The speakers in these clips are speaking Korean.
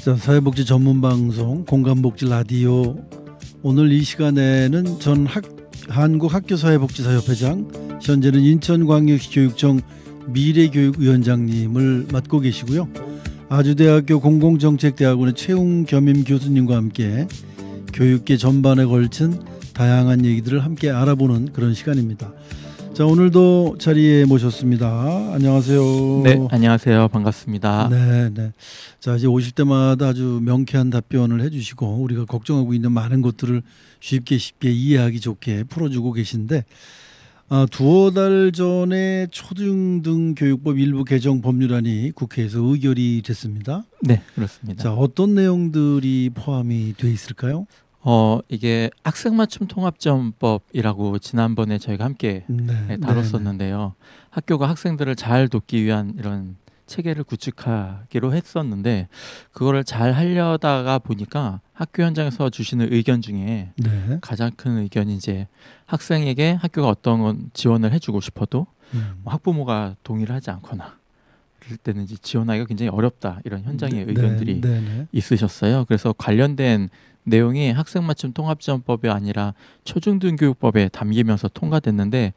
자, 사회복지 전문 방송 공감복지 라디오, 오늘 이 시간에는 한국학교사회복지사협회장, 현재는 인천광역시 교육청 미래교육위원장님을 맡고 계시고요. 아주대학교 공공정책대학원의 최웅 겸임 교수님과 함께 교육계 전반에 걸친 다양한 얘기들을 함께 알아보는 그런 시간입니다. 자, 오늘도 자리에 모셨습니다. 안녕하세요. 네, 안녕하세요. 반갑습니다. 네. 자, 이제 오실 때마다 아주 명쾌한 답변을 해주시고 우리가 걱정하고 있는 많은 것들을 쉽게 이해하기 좋게 풀어주고 계신데, 두어 달 전에 초중등교육법 일부 개정 법률안이 국회에서 의결이 됐습니다. 네, 그렇습니다. 자, 어떤 내용들이 포함이 돼 있을까요? 이게 학생맞춤 통합지원법이라고 지난번에 저희가 함께 다뤘었는데요. 학교가 학생들을 잘 돕기 위한 이런 체계를 구축하기로 했었는데, 그거를 잘 하려다가 보니까 학교 현장에서 주시는 의견 중에 가장 큰 의견이 이제 학생에게 학교가 어떤 건 지원을 해주고 싶어도 학부모가 동의를 하지 않거나 그럴 때는 이제 지원하기가 굉장히 어렵다, 이런 현장의 의견들이 있으셨어요. 그래서 관련된 내용이 학생맞춤 통합지원법이 아니라 초중등교육법에 담기면서 통과됐는데,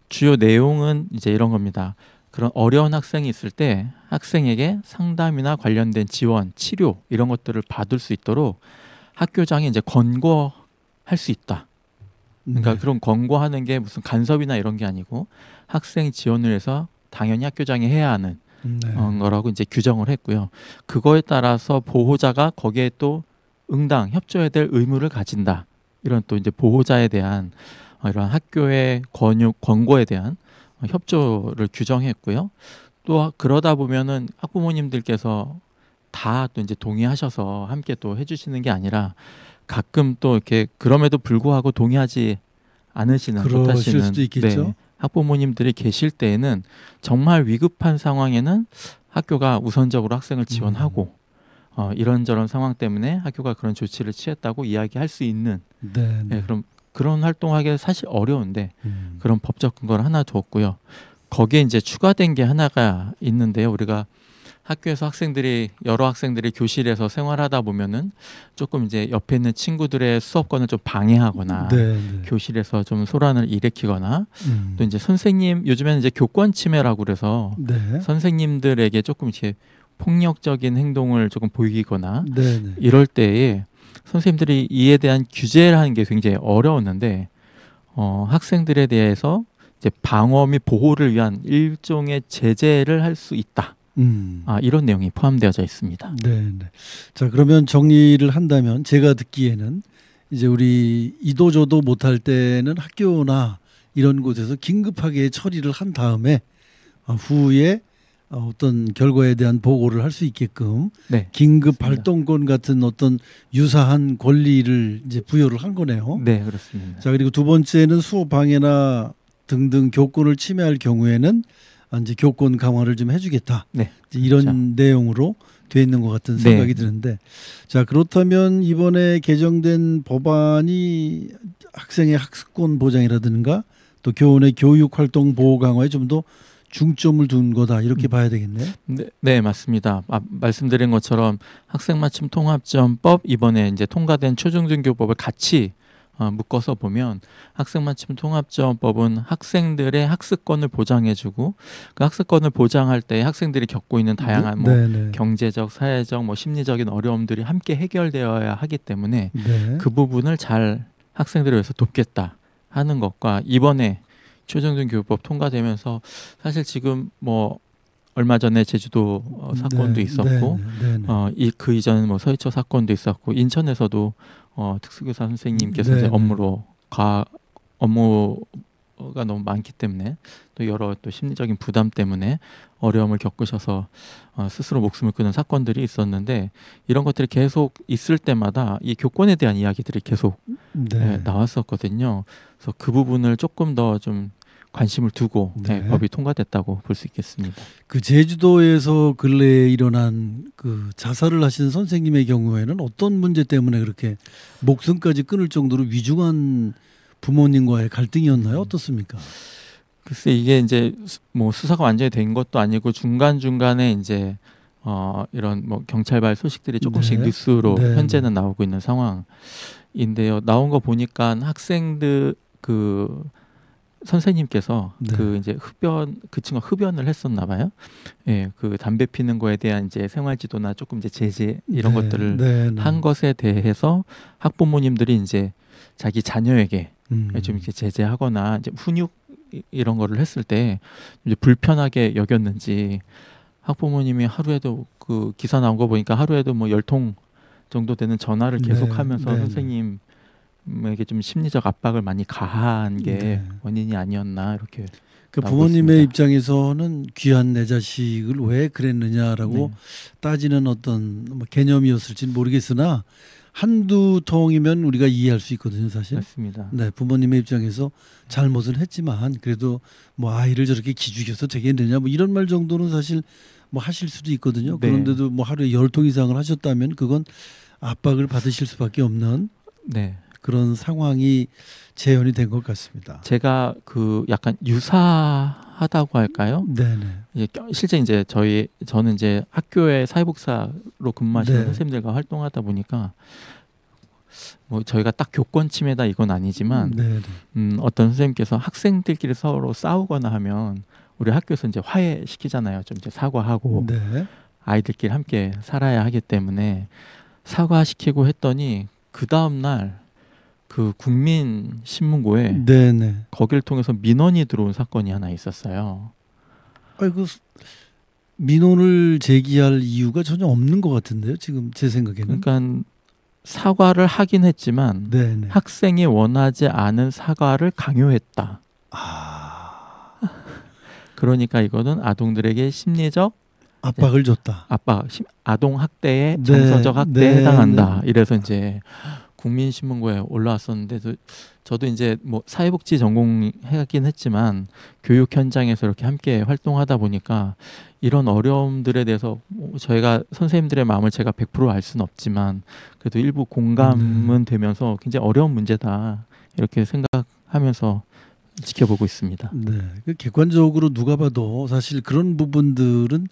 주요 내용은 이제 이런 겁니다. 그런 어려운 학생이 있을 때 학생에게 상담이나 관련된 지원, 치료 이런 것들을 받을 수 있도록 학교장이 이제 권고할 수 있다. 그러니까 그런 권고하는 게 무슨 간섭이나 이런 게 아니고 학생 지원을 해서 당연히 학교장이 해야 하는 거라고 이제 규정을 했고요. 그거에 따라서 보호자가 거기에 또 응당, 협조해야 될 의무를 가진다. 이런 또 이제 보호자에 대한 이런 학교의 권고에 대한 협조를 규정했고요. 또 그러다 보면은 학부모님들께서 다 또 이제 동의하셔서 함께 또 해주시는 게 아니라 가끔 또 이렇게 그럼에도 불구하고 동의하지 않으시는, 그러실 수도 있겠죠. 학부모님들이 계실 때에는 정말 위급한 상황에는 학교가 우선적으로 학생을 지원하고 이런저런 상황 때문에 학교가 그런 조치를 취했다고 이야기할 수 있는 그럼 그런 활동하기가 사실 어려운데 그런 법적 근거를 하나 뒀고요. 거기에 이제 추가된 게 하나가 있는데요. 우리가 학교에서 여러 학생들이 교실에서 생활하다 보면은 조금 이제 옆에 있는 친구들의 수업권을 좀 방해하거나 교실에서 좀 소란을 일으키거나 또 이제 요즘에는 이제 교권 침해라고 그래서 선생님들에게 조금 이렇게 폭력적인 행동을 조금 보이거나 이럴 때에 선생님들이 이에 대한 규제를 하는 게 굉장히 어려웠는데, 학생들에 대해서 이제 방어 및 보호를 위한 일종의 제재를 할 수 있다. 이런 내용이 포함되어져 있습니다. 자, 그러면 정리를 한다면 제가 듣기에는 이제 우리 이도저도 못할 때는 학교나 이런 곳에서 긴급하게 처리를 한 다음에 후에 어떤 결과에 대한 보고를 할 수 있게끔 긴급 발동권 같은 어떤 유사한 권리를 이제 부여를 한 거네요. 네, 그렇습니다. 자, 그리고 두 번째는 수업 방해나 등등 교권을 침해할 경우에는 이제 교권 강화를 좀 해주겠다. 이런 내용으로 돼 있는 것 같은 생각이 드는데, 자, 그렇다면 이번에 개정된 법안이 학생의 학습권 보장이라든가 또 교원의 교육 활동 보호 강화에 좀 더 중점을 둔 거다, 이렇게 봐야 되겠네요. 네, 맞습니다. 말씀드린 것처럼 학생맞춤 통합지원법, 이번에 이제 통과된 초중등교육법을 같이 묶어서 보면 학생맞춤 통합지원법은 학생들의 학습권을 보장해주고, 그 학습권을 보장할 때 학생들이 겪고 있는 다양한 경제적, 사회적, 심리적인 어려움들이 함께 해결되어야 하기 때문에 그 부분을 잘 학생들을 위해서 돕겠다 하는 것과, 이번에 초중등교육법 통과되면서 사실 지금 얼마 전에 제주도 사건도 있었고 그 이전에 서희초 사건도 있었고, 인천에서도 특수교사 선생님께서 이제 업무가 너무 많기 때문에 또 여러 또 심리적인 부담 때문에 어려움을 겪으셔서 스스로 목숨을 끊은 사건들이 있었는데, 이런 것들이 계속 있을 때마다 이 교권에 대한 이야기들이 계속 나왔었거든요. 그래서 그 부분을 조금 더 좀 관심을 두고 법이 통과됐다고 볼 수 있겠습니다. 그 제주도에서 근래에 일어난 그 자살을 하신 선생님의 경우에는 어떤 문제 때문에 그렇게 목숨까지 끊을 정도로 위중한 부모님과의 갈등이었나요? 어떻습니까? 글쎄, 이게 이제 수사가 완전히 된 것도 아니고 중간중간에 이제 이런 뭐 경찰발 소식들이 조금씩 네. 뉴스로 네. 현재는 나오고 있는 상황인데요. 나온 거 보니까 학생들 그 선생님께서 네. 그 이제 그 친구가 흡연을 했었나 봐요. 예, 그 담배 피는 거에 대한 이제 생활지도나 조금 이제 제재 이런 네. 것들을 네. 한 것에 대해서 학부모님들이 이제 자기 자녀에게 좀 이렇게 제재하거나 이제 훈육 이런 거를 했을 때 이제 불편하게 여겼는지 학부모님이 하루에도 그 기사 나온 거 보니까 하루에도 뭐 10통 정도 되는 전화를 계속하면서 네. 선생님에게 좀 심리적 압박을 많이 가한 게 네. 원인이 아니었나 이렇게 그 부모님의 있습니다. 입장에서는 귀한 내 자식을 왜 그랬느냐라고 네. 따지는 어떤 뭐 개념이었을지는 모르겠으나 한두 통이면 우리가 이해할 수 있거든요, 사실. 맞습니다. 네, 부모님의 입장에서 잘못은 했지만 그래도 뭐 아이를 저렇게 기죽여서 되겠느냐 뭐 이런 말 정도는 사실 뭐 하실 수도 있거든요. 네. 그런데도 뭐 하루에 10통 이상을 하셨다면 그건 압박을 받으실 수밖에 없는 네. 그런 상황이 재현이 된 것 같습니다. 제가 그 약간 유사하다고 할까요? 네네. 실제 이제 저는 이제 학교의 사회복사로 근무하시는 네. 선생님들과 활동하다 보니까 뭐 저희가 딱 교권 침해다 이건 아니지만 어떤 선생님께서 학생들끼리 서로 싸우거나 하면 우리 학교에서 이제 화해시키잖아요. 좀 이제 사과하고 네. 아이들끼리 함께 살아야 하기 때문에 사과시키고 했더니 그 다음 날 그 국민신문고에 네네. 거기를 통해서 민원이 들어온 사건이 하나 있었어요. 아이고 민원을 제기할 이유가 전혀 없는 것 같은데요. 지금 제 생각에는. 그러니까 사과를 하긴 했지만 네네. 학생이 원하지 않은 사과를 강요했다. 그러니까 이거는 아동들에게 심리적 압박을 줬다. 아동 학대에 정서적 학대에 해당한다. 이래서 이제 국민신문고에 올라왔었는데 저도 이제 뭐 사회복지 전공하긴 했지만 교육 현장에서 이렇게 함께 활동하다 보니까 이런 어려움들에 대해서 뭐 저희가 선생님들의 마음을 제가 100% 알 수는 없지만 그래도 일부 공감은 되면서 굉장히 어려운 문제다 이렇게 생각하면서 지켜보고 있습니다. 네, 객관적으로 누가 봐도 사실 그런 부분들은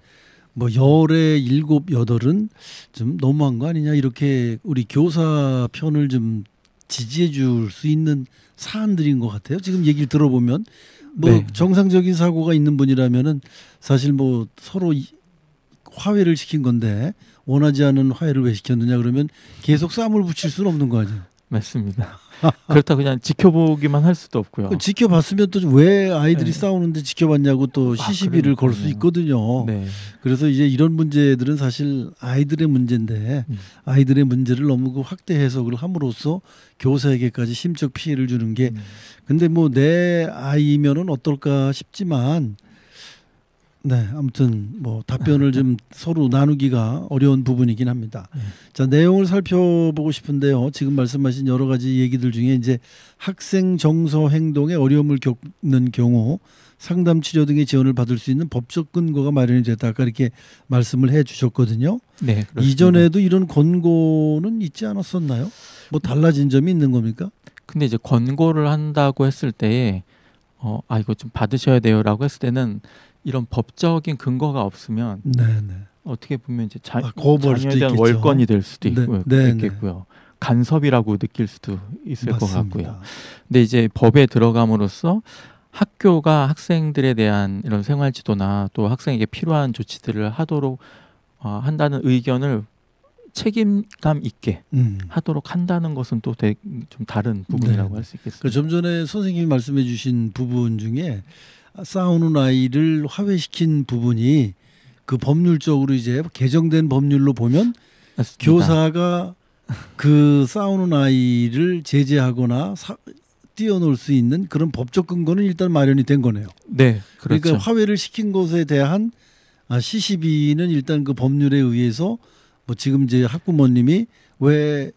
뭐 10에 7, 8은 좀 너무한 거 아니냐 이렇게 우리 교사 편을 좀 지지해 줄 수 있는 사안들인 것 같아요. 지금 얘기를 들어보면 뭐 네. 정상적인 사고가 있는 분이라면은 사실 뭐 서로 화해를 시킨 건데 원하지 않은 화해를 왜 시켰느냐 그러면 계속 싸움을 붙일 수는 없는 거 아니에요. 맞습니다. 그렇다 그냥 지켜보기만 할 수도 없고요. 지켜봤으면 또 왜 아이들이 네. 싸우는데 지켜봤냐고 또 시시비를 걸 수 있거든요. 네. 그래서 이제 이런 문제들은 사실 아이들의 문제인데 아이들의 문제를 너무 그 확대 해석을 함으로써 교사에게까지 심적 피해를 주는 게 근데 뭐 내 아이면은 어떨까 싶지만 네, 아무튼 뭐 답변을 좀 서로 나누기가 어려운 부분이긴 합니다. 자, 내용을 살펴보고 싶은데요. 지금 말씀하신 여러 가지 얘기들 중에 이제 학생 정서 행동에 어려움을 겪는 경우 상담 치료 등의 지원을 받을 수 있는 법적 근거가 마련이 됐다. 아까 이렇게 말씀을 해 주셨거든요. 네, 그렇습니다. 이전에도 이런 권고는 있지 않았었나요? 뭐 달라진 점이 있는 겁니까? 근데 이제 권고를 한다고 했을 때에 이거 좀 받으셔야 돼요라고 했을 때는 이런 법적인 근거가 없으면 네네. 어떻게 보면 이제 자녀에 대한 월권이 될 수도 있고요. 네. 있겠고요. 간섭이라고 느낄 수도 있을 것 같고요. 근데 이제 법에 들어감으로써 학교가 학생들에 대한 이런 생활지도나 또 학생에게 필요한 조치들을 하도록 한다는 의견을 책임감 있게 하도록 한다는 것은 또 좀 다른 부분이라고 할 수 있겠습니다. 좀 전에 선생님이 말씀해 주신 부분 중에 싸우는 아이를 화해시킨 부분이 그 법률적으로 이제 개정된 법률로 보면 맞습니다. 교사가 그 싸우는 아이를 제재하거나 뛰어놀 수 있는 그런 법적 근거는 일단 마련이 된 거네요. 네, 그렇죠. 그러니까 화해를 시킨 것에 대한 시시비는 일단 그 법률에 의해서 뭐 지금 이제 학부모님이 왜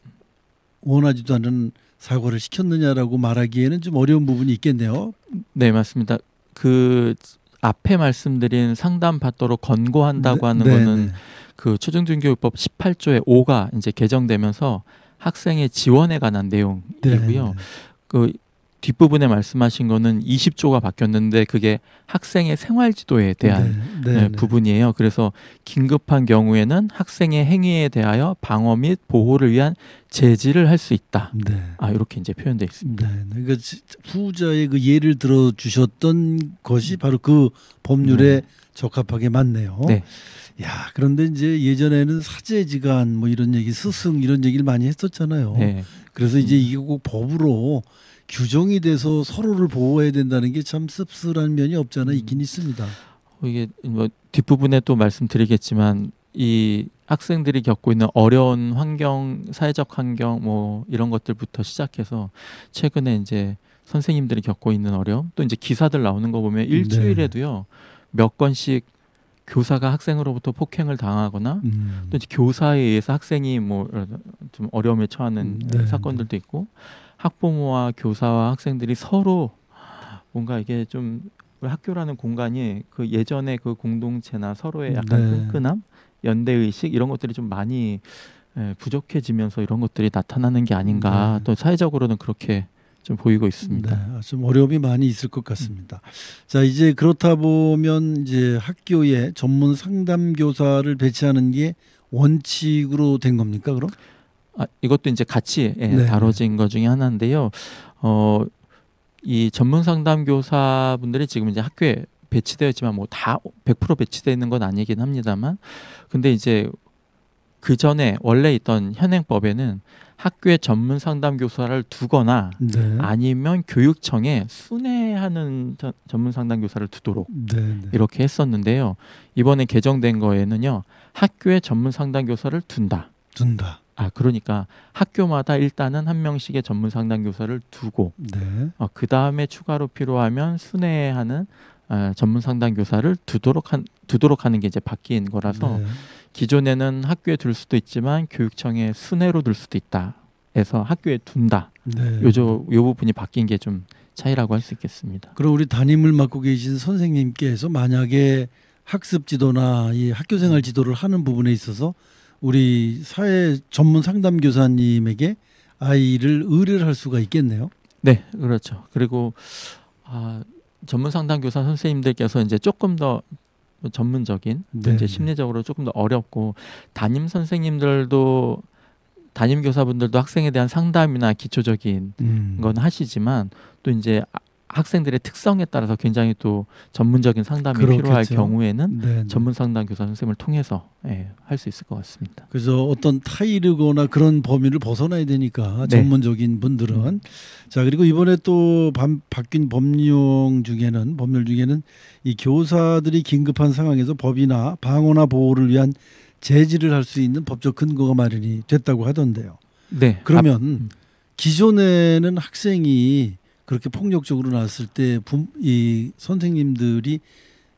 원하지도 않은 사고를 시켰느냐라고 말하기에는 좀 어려운 부분이 있겠네요. 네, 맞습니다. 그 앞에 말씀드린 상담 받도록 권고한다고 하는 거는 그 초중등교육법 18조의 5가 이제 개정되면서 학생의 지원에 관한 내용이고요. 그 뒷부분에 말씀하신 거는 20조가 바뀌었는데 그게 학생의 생활지도에 대한 부분이에요. 그래서 긴급한 경우에는 학생의 행위에 대하여 방어 및 보호를 위한 제지를 할 수 있다. 이렇게 이제 표현되어 있습니다. 그러니까 후자의 그 예를 들어 주셨던 것이 바로 그 법률에 적합하게 맞네요. 야, 그런데 이제 예전에는 사제지간 뭐 이런 얘기, 스승 이런 얘기를 많이 했었잖아요. 그래서 이제 이게 꼭 법으로 규정이 돼서 서로를 보호해야 된다는 게 참 씁쓸한 면이 없잖아 있긴 있습니다. 이게 뭐 뒷부분에 또 말씀드리겠지만 이 학생들이 겪고 있는 어려운 환경, 사회적 환경 뭐 이런 것들부터 시작해서 최근에 이제 선생님들이 겪고 있는 어려움, 또 이제 기사들 나오는 거 보면 일주일에도요 몇 건씩 교사가 학생으로부터 폭행을 당하거나 또 이제 교사에 의해서 학생이 뭐 좀 어려움에 처하는 사건들도 있고, 학부모와 교사와 학생들이 서로 뭔가 이게 좀 학교라는 공간이 그 예전에 그 공동체나 서로의 약간 끈끈함, 연대의식 이런 것들이 좀 많이 부족해지면서 이런 것들이 나타나는 게 아닌가. 또 사회적으로는 그렇게 좀 보이고 있습니다. 좀 어려움이 많이 있을 것 같습니다. 자, 이제 그렇다 보면 이제 학교에 전문 상담 교사를 배치하는 게 원칙으로 된 겁니까, 그럼? 이것도 이제 같이 다뤄진 것 중에 하나인데요. 이 전문 상담 교사분들이 지금 이제 학교에 배치되어 있지만 뭐 다 100% 배치되어 있는 건 아니긴 합니다만, 근데 이제 그 전에 원래 있던 현행법에는 학교에 전문 상담 교사를 두거나 아니면 교육청에 순회하는 전문 상담 교사를 두도록 이렇게 했었는데요. 이번에 개정된 거에는요, 학교에 전문 상담 교사를 둔다. 그러니까 학교마다 일단은 한 명씩의 전문 상담 교사를 두고 그 다음에 추가로 필요하면 순회하는 전문 상담 교사를 두도록 하는 게 이제 바뀐 거라서 기존에는 학교에 둘 수도 있지만 교육청에 순회로 둘 수도 있다 해서 학교에 둔다. 요 부분이 바뀐 게 좀 차이라고 할 수 있겠습니다. 그럼 우리 담임을 맡고 계신 선생님께서 만약에 학습 지도나 이 학교 생활 지도를 하는 부분에 있어서 우리 사회 전문 상담 교사님에게 아이를 의뢰를 할 수가 있겠네요. 네, 그렇죠. 그리고 전문 상담 교사 선생님들께서 이제 조금 더 전문적인, 이제 심리적으로 조금 더 어렵고, 담임 선생님들도 담임 교사분들도 학생에 대한 상담이나 기초적인 건 하시지만 또 이제 학생들의 특성에 따라서 굉장히 또 전문적인 상담이 필요할 경우에는 전문 상담 교사 선생님을 통해서 할 수 있을 것 같습니다. 그래서 어떤 타이르거나 그런 범위를 벗어나야 되니까 전문적인 분들은 자, 그리고 이번에 또 바뀐 법률 중에는 이 교사들이 긴급한 상황에서 법이나 방어나 보호를 위한 제지를 할 수 있는 법적 근거가 마련이 됐다고 하던데요. 그러면 기존에는 학생이 그렇게 폭력적으로 나왔을 때 이 선생님들이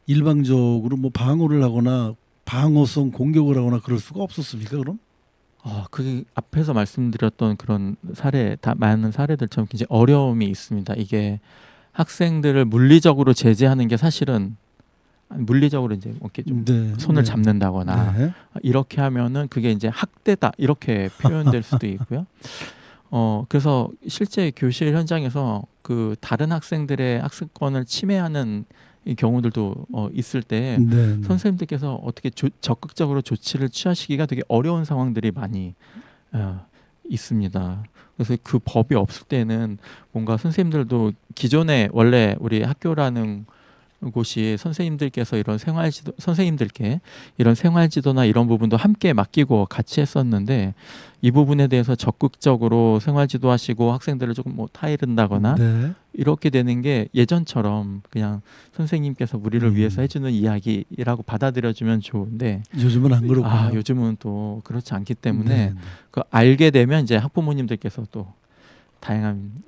일방적으로 뭐 방어를 하거나 방어성 공격을 하거나 그럴 수가 없었습니까, 그럼? 그게 앞에서 말씀드렸던 그런 많은 사례들처럼 굉장히 어려움이 있습니다. 이게 학생들을 물리적으로 제재하는 게 사실은 물리적으로 이제 이렇게 좀 손을 잡는다거나 이렇게 하면은 그게 이제 학대다 이렇게 표현될 수도 있고요. 그래서 실제 교실 현장에서 그 다른 학생들의 학습권을 침해하는 이 경우들도 있을 때 선생님들께서 어떻게 적극적으로 조치를 취하시기가 되게 어려운 상황들이 많이 있습니다. 그래서 그 법이 없을 때는 뭔가 선생님들도 기존에 원래 우리 학교라는 곳이 선생님들께 이런 생활지도나 이런 부분도 함께 맡기고 같이 했었는데, 이 부분에 대해서 적극적으로 생활지도 하시고 학생들을 조금 뭐 타이른다거나 이렇게 되는 게 예전처럼 그냥 선생님께서 우리를 위해서 해주는 이야기라고 받아들여주면 좋은데, 요즘은 안 그렇고요. 요즘은 또 그렇지 않기 때문에 그 알게 되면 이제 학부모님들께서 또 다양한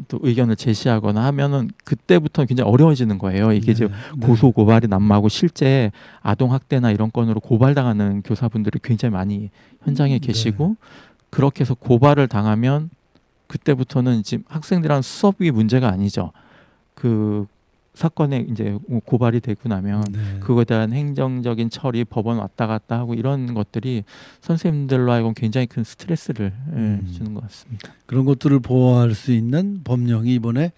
또 의견을 제시하거나 하면은 그때부터 굉장히 어려워지는 거예요. 이게 이제 고소 고발이 난무하고 실제 아동 학대나 이런 건으로 고발당하는 교사분들이 굉장히 많이 현장에 계시고, 그렇게 해서 고발을 당하면 그때부터는 지금 학생들한 수업이 문제가 아니죠. 그 사건에 이제 고발이 되고 나면 그거에 대한 행정적인 처리, 법원 왔다 갔다 하고 이런 것들이 선생님들로 하여금 굉장히 큰 스트레스를 주는 것 같습니다. 그런 것들을 보호할 수 있는 법령이 이번에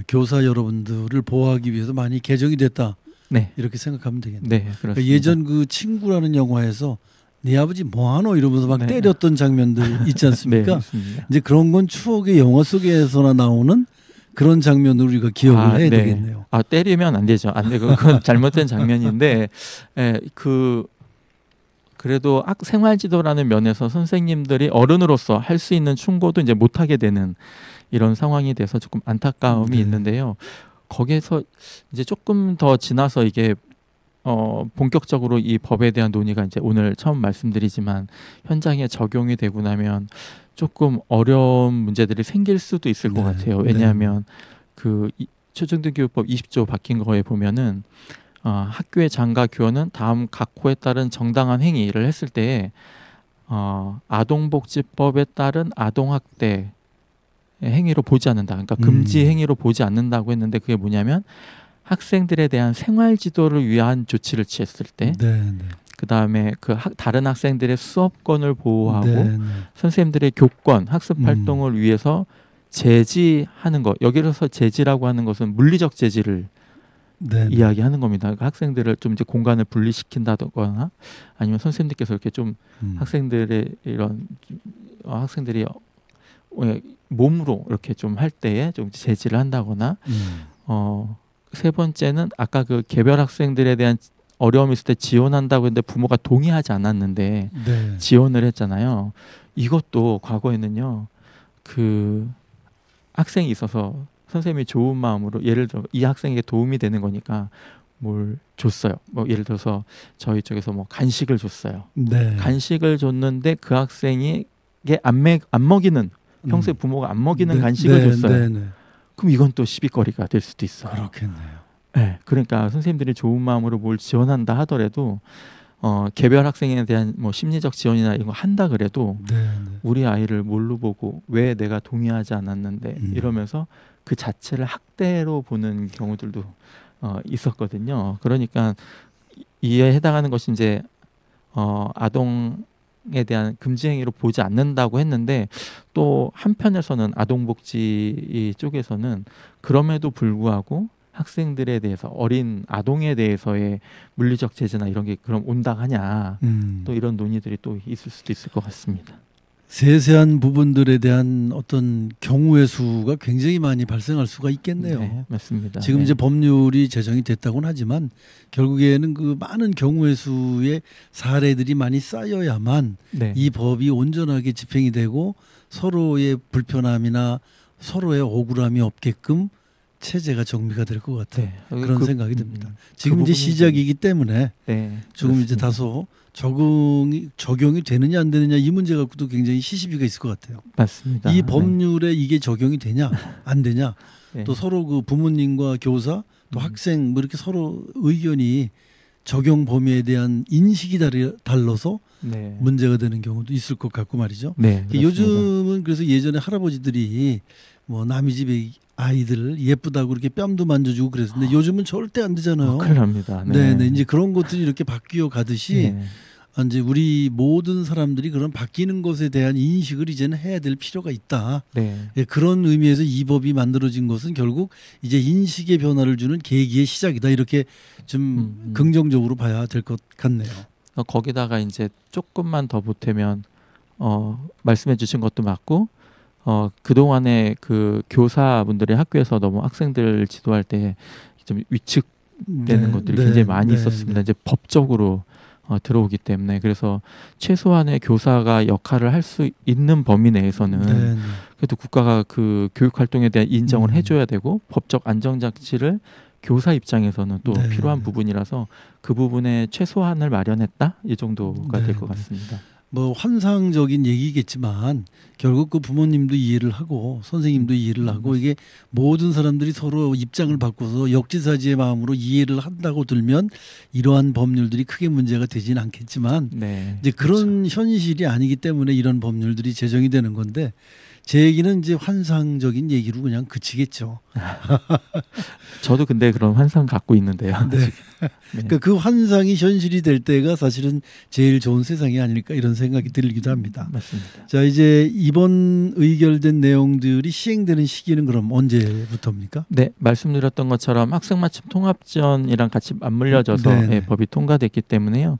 교사 여러분들을 보호하기 위해서 많이 개정이 됐다. 네. 이렇게 생각하면 되겠네요. 네, 그렇습니다. 예전 그 친구라는 영화에서 네 아버지 뭐하노 이러면서 막 때렸던 장면들 있지 않습니까? 네, 이제 그런 건 추억의 영화 속에서나 나오는 그런 장면을 우리가 기억을 해야 되겠네요. 때리면 안 되죠. 안 돼. 그건 잘못된 장면인데, 그래도 생활지도라는 면에서 선생님들이 어른으로서 할 수 있는 충고도 이제 못 하게 되는 이런 상황이 돼서 조금 안타까움이 있는데요. 거기에서 이제 조금 더 지나서 이게 본격적으로 이 법에 대한 논의가 이제 오늘 처음 말씀드리지만 현장에 적용이 되고 나면 조금 어려운 문제들이 생길 수도 있을 것 같아요. 왜냐하면 그 초중등교육법 20조 바뀐 거에 보면은 학교의 장과 교원은 다음 각 호에 따른 정당한 행위를 했을 때 아동복지법에 따른 아동학대 행위로 보지 않는다. 그러니까 금지 행위로 보지 않는다고 했는데 그게 뭐냐면 학생들에 대한 생활 지도를 위한 조치를 취했을 때, 그 다음에 다른 학생들의 수업권을 보호하고 선생님들의 교권, 학습 활동을 위해서 제지하는 것. 여기서 제지라고 하는 것은 물리적 제지를 이야기하는 겁니다. 그러니까 학생들을 좀 이제 공간을 분리시킨다거나 아니면 선생님들께서 이렇게 좀 학생들의 학생들이 몸으로 이렇게 좀 할 때에 좀 제지를 한다거나 세 번째는 아까 그 개별 학생들에 대한 어려움이 있을 때 지원한다고 했는데 부모가 동의하지 않았는데 지원을 했잖아요. 이것도 과거에는요. 그 학생이 있어서 선생님이 좋은 마음으로 예를 들어 이 학생에게 도움이 되는 거니까 뭘 줬어요. 뭐 예를 들어서 저희 쪽에서 뭐 간식을 줬어요. 간식을 줬는데 그 학생에게 안 먹이는 평소에 부모가 안 먹이는 간식을 줬어요. 그럼 이건 또 시비거리가 될 수도 있어요. 그렇겠네요. 네, 그러니까 선생님들이 좋은 마음으로 뭘 지원한다 하더라도 개별 학생에 대한 뭐 심리적 지원이나 이런 거 한다 그래도 우리 아이를 뭘로 보고 왜 내가 동의하지 않았는데 이러면서 그 자체를 학대로 보는 경우들도 있었거든요. 그러니까 이에 해당하는 것이 이제 아동에 대한 금지 행위로 보지 않는다고 했는데 또 한편에서는 아동복지 쪽에서는 그럼에도 불구하고 학생들에 대해서 어린 아동에 대해서의 물리적 제재나 이런 게 그럼 온당하냐 또 이런 논의들이 또 있을 수도 있을 것 같습니다. 세세한 부분들에 대한 어떤 경우의 수가 굉장히 많이 발생할 수가 있겠네요. 네, 맞습니다. 지금 이제 법률이 제정이 됐다고는 하지만 결국에는 그 많은 경우의 수의 사례들이 많이 쌓여야만 이 법이 온전하게 집행이 되고 서로의 불편함이나 서로의 억울함이 없게끔 체제가 정비가 될 것 같아요. 그런 생각이 듭니다. 지금 이제 시작이기 때문에 조금 이제 다소 적용이 되느냐 안 되느냐 이 문제 갖고도 굉장히 시시비가 있을 것 같아요. 맞습니다. 이 법률에 이게 적용이 되냐 안 되냐 또 서로 그 부모님과 교사 또 학생 뭐 이렇게 서로 의견이 적용 범위에 대한 인식이 달라서 문제가 되는 경우도 있을 것 같고 말이죠. 요즘은 그래서 예전에 할아버지들이 뭐 남의 집에 아이들 예쁘다고 이렇게 뺨도 만져주고 그랬는데 요즘은 절대 안 되잖아요. 큰일 납니다. 이제 그런 것들이 이렇게 바뀌어 가듯이 이제 우리 모든 사람들이 그런 바뀌는 것에 대한 인식을 이제는 해야 될 필요가 있다. 그런 의미에서 이 법이 만들어진 것은 결국 이제 인식의 변화를 주는 계기의 시작이다. 이렇게 좀 긍정적으로 봐야 될 것 같네요. 거기다가 이제 조금만 더 보태면 말씀해 주신 것도 맞고 그동안에 그 교사분들이 학교에서 너무 학생들 지도할 때 좀 위축되는 것들이 굉장히 많이 있었습니다. 이제 법적으로 들어오기 때문에 그래서 최소한의 교사가 역할을 할 수 있는 범위 내에서는 그래도 국가가 그 교육 활동에 대한 인정을 해줘야 되고 법적 안정장치를 교사 입장에서는 또 필요한 부분이라서 그 부분에 최소한을 마련했다 이 정도가 될 것 같습니다. 뭐 환상적인 얘기겠지만 결국 그 부모님도 이해를 하고 선생님도 이해를 하고 이게 모든 사람들이 서로 입장을 바꿔서 역지사지의 마음으로 이해를 한다고 들면 이러한 법률들이 크게 문제가 되지는 않겠지만 이제 그런 현실이 아니기 때문에 이런 법률들이 제정이 되는 건데 제 얘기는 이제 환상적인 얘기로 그냥 그치겠죠. 저도 근데 그런 환상 갖고 있는데요. 네. 그러니까 그 환상이 현실이 될 때가 사실은 제일 좋은 세상이 아닐까 이런 생각이 들기도 합니다. 맞습니다. 자, 이제 이번 의결된 내용들이 시행되는 시기는 그럼 언제부터입니까? 네, 말씀드렸던 것처럼 학생 맞춤 통합전이랑 같이 맞물려져서 예, 법이 통과됐기 때문에요.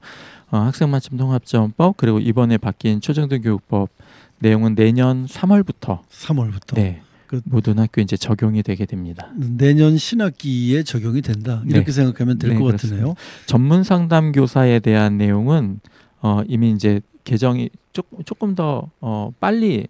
학생 맞춤 통합전법 그리고 이번에 바뀐 초중등 교육법 내용은 내년 3월부터 네, 모든 학교에 이제 적용이 되게 됩니다. 내년 신학기에 적용이 된다. 이렇게 네. 생각하면 될 것 같으네요. 전문 상담 교사에 대한 내용은 이미 이제 개정이 조금 더 빨리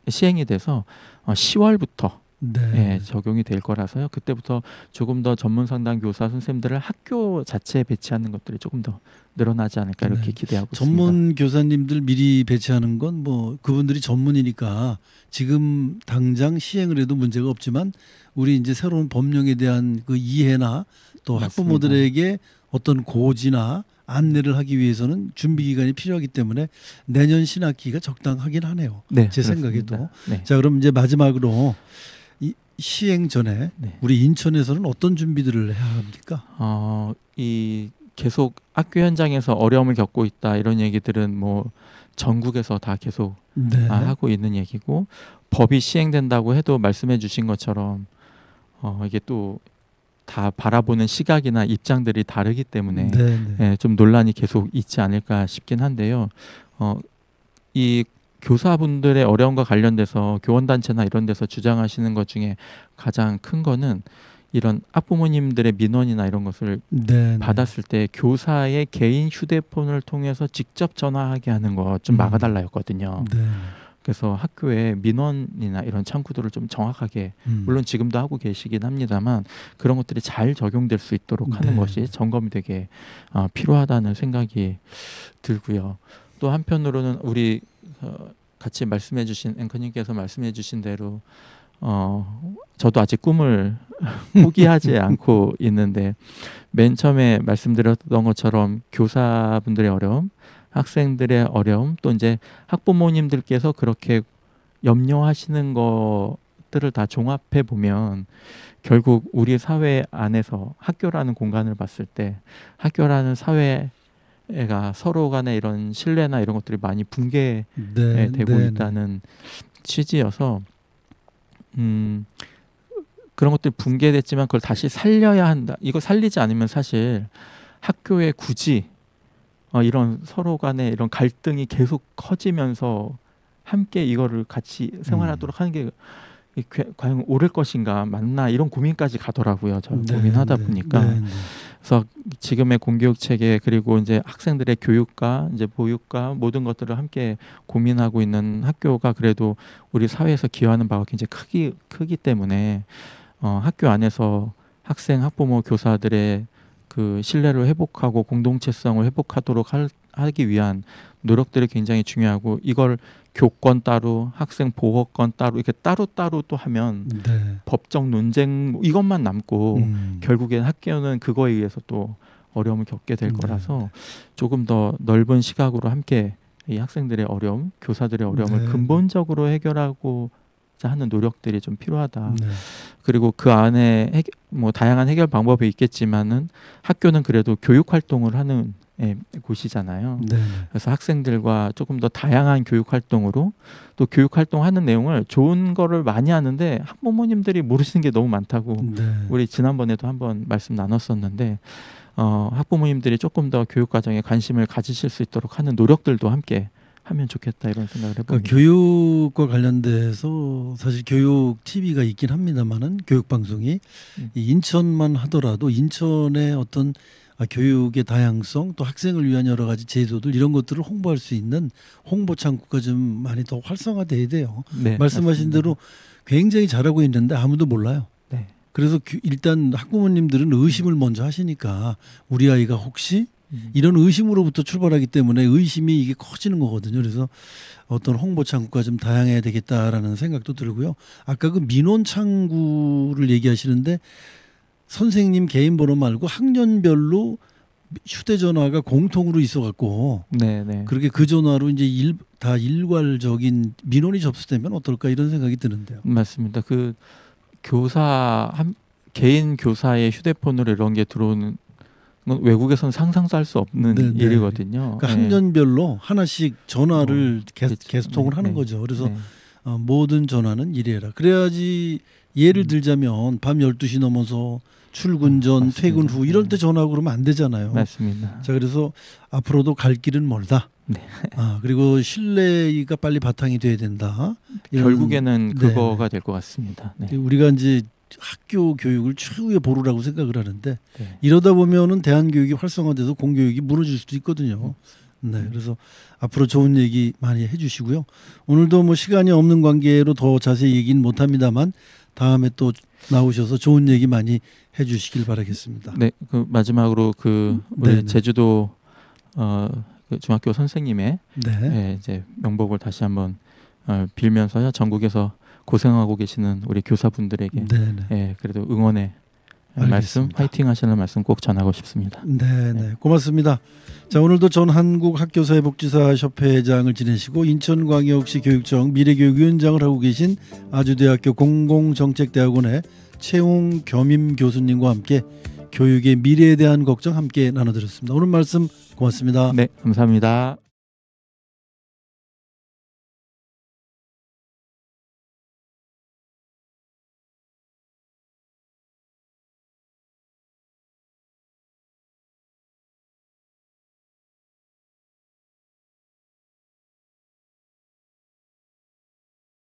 시행이 돼서 10월부터 네, 적용이 될 거라서요. 그때부터 조금 더 전문 상담 교사 선생님들을 학교 자체에 배치하는 것들이 조금 더 늘어나지 않을까 이렇게 기대하고 있습니다. 전문 교사님들 미리 배치하는 건 뭐 그분들이 전문이니까 지금 당장 시행을 해도 문제가 없지만 우리 이제 새로운 법령에 대한 그 이해나 또 맞습니다. 학부모들에게 어떤 고지나 안내를 하기 위해서는 준비 기간이 필요하기 때문에 내년 신학기가 적당하긴 하네요. 네, 제 생각에도. 네. 자, 그럼 이제 마지막으로 이 시행 전에 네. 우리 인천에서는 어떤 준비들을 해야 합니까? 이 계속 학교 현장에서 어려움을 겪고 있다 이런 얘기들은 뭐 전국에서 다 계속 네. 하고 있는 얘기고 법이 시행된다고 해도 말씀해 주신 것처럼 이게 또 다 바라보는 시각이나 입장들이 다르기 때문에 예, 좀 논란이 계속 있지 않을까 싶긴 한데요. 이 교사분들의 어려움과 관련돼서 교원단체나 이런 데서 주장하시는 것 중에 가장 큰 거는 이런 학부모님들의 민원이나 이런 것을 받았을 때 교사의 개인 휴대폰을 통해서 직접 전화하게 하는 거 좀 막아달라였거든요. 그래서 학교에 민원이나 이런 창구들을 좀 정확하게 물론 지금도 하고 계시긴 합니다만 그런 것들이 잘 적용될 수 있도록 하는 것이 점검이 되게 필요하다는 생각이 들고요. 또 한편으로는 우리 같이 말씀해 주신 앵커님께서 말씀해 주신 대로 저도 아직 꿈을 포기하지 않고 있는데 맨 처음에 말씀드렸던 것처럼 교사분들의 어려움, 학생들의 어려움, 또 이제 학부모님들께서 그렇게 염려하시는 것들을 다 종합해 보면 결국 우리 사회 안에서 학교라는 공간을 봤을 때 학교라는 사회가 서로 간에 이런 신뢰나 이런 것들이 많이 붕괴되고 있다는 취지여서 그런 것들이 붕괴됐지만 그걸 다시 살려야 한다. 이거 살리지 않으면 사실 학교에 굳이 이런 서로 간의 이런 갈등이 계속 커지면서 함께 이거를 같이 생활하도록 하는 게 과연 옳을 것인가 맞나 이런 고민까지 가더라고요. 저 고민하다 보니까. 그래서 지금의 공교육 체계 그리고 이제 학생들의 교육과 이제 보육과 모든 것들을 함께 고민하고 있는 학교가 그래도 우리 사회에서 기여하는 바가 굉장히 크기 때문에 학교 안에서 학생, 학부모, 교사들의 그 신뢰를 회복하고 공동체성을 회복하도록 하기 위한 노력들이 굉장히 중요하고 이걸 교권 따로 학생 보호권 따로 이렇게 따로따로 또 하면 법적 논쟁 이것만 남고 결국엔 학교는 그거에 의해서 또 어려움을 겪게 될 거라서 조금 더 넓은 시각으로 함께 이 학생들의 어려움, 교사들의 어려움을 근본적으로 해결하고 하는 노력들이 좀 필요하다. 그리고 그 안에 뭐 다양한 해결 방법이 있겠지만은 학교는 그래도 교육 활동을 하는 곳이잖아요. 그래서 학생들과 조금 더 다양한 교육 활동으로 또 교육 활동하는 내용을 좋은 거를 많이 하는데 학부모님들이 모르시는 게 너무 많다고 우리 지난번에도 한번 말씀 나눴었는데 학부모님들이 조금 더 교육 과정에 관심을 가지실 수 있도록 하는 노력들도 함께 하면 좋겠다 이런 생각을 해봅니다. 교육과 관련돼서 사실 교육 TV가 있긴 합니다만은 교육 방송이 인천만 하더라도 인천의 어떤 교육의 다양성 또 학생을 위한 여러 가지 제도들 이런 것들을 홍보할 수 있는 홍보 창구가 좀 많이 더 활성화돼야 돼요. 말씀하신 맞습니다. 대로 굉장히 잘하고 있는데 아무도 몰라요. 그래서 일단 학부모님들은 의심을 먼저 하시니까 우리 아이가 혹시 이런 의심으로부터 출발하기 때문에 의심이 이게 커지는 거거든요. 그래서 어떤 홍보 창구가 좀 다양해야 되겠다라는 생각도 들고요. 아까 그 민원 창구를 얘기하시는데 선생님 개인 번호 말고 학년별로 휴대전화가 공통으로 있어갖고 그렇게 그 전화로 이제 다 일괄적인 민원이 접수되면 어떨까 이런 생각이 드는데요. 맞습니다. 그 개인 교사의 휴대폰으로 이런 게 들어오는 건 외국에서는 상상도 할 수 없는 일이거든요. 그러니까 학년별로 하나씩 전화를 개통을 하는 거죠. 그래서 모든 전화는 이래라. 그래야지 예를 들자면 밤 12시 넘어서 출근 전, 퇴근 후 이럴 때 전화하고 그러면 안 되잖아요. 맞습니다. 자, 그래서 앞으로도 갈 길은 멀다. 그리고 신뢰가 빨리 바탕이 돼야 된다. 결국에는 그거가 될 것 같습니다. 우리가 이제 학교 교육을 최후의 보루라고 생각을 하는데 이러다 보면은 대한교육이 활성화돼서 공교육이 무너질 수도 있거든요. 그래서 앞으로 좋은 얘기 많이 해주시고요. 오늘도 뭐 시간이 없는 관계로 더 자세히 얘기는 못합니다만 다음에 또 나오셔서 좋은 얘기 많이 해주시길 바라겠습니다. 네, 그 마지막으로 우리 제주도 그 중학교 선생님의 이제 명복을 다시 한번 빌면서요. 전국에서 고생하고 계시는 우리 교사분들에게 그래도 응원의 말씀, 화이팅 하시는 말씀 꼭 전하고 싶습니다. 고맙습니다. 자, 오늘도 전 한국학교사회복지사협회장을 지내시고 인천광역시 교육청 미래교육위원장을 하고 계신 아주대학교 공공정책대학원의 최웅 겸임 교수님과 함께 교육의 미래에 대한 걱정 함께 나눠드렸습니다. 오늘 말씀 고맙습니다. 네, 감사합니다.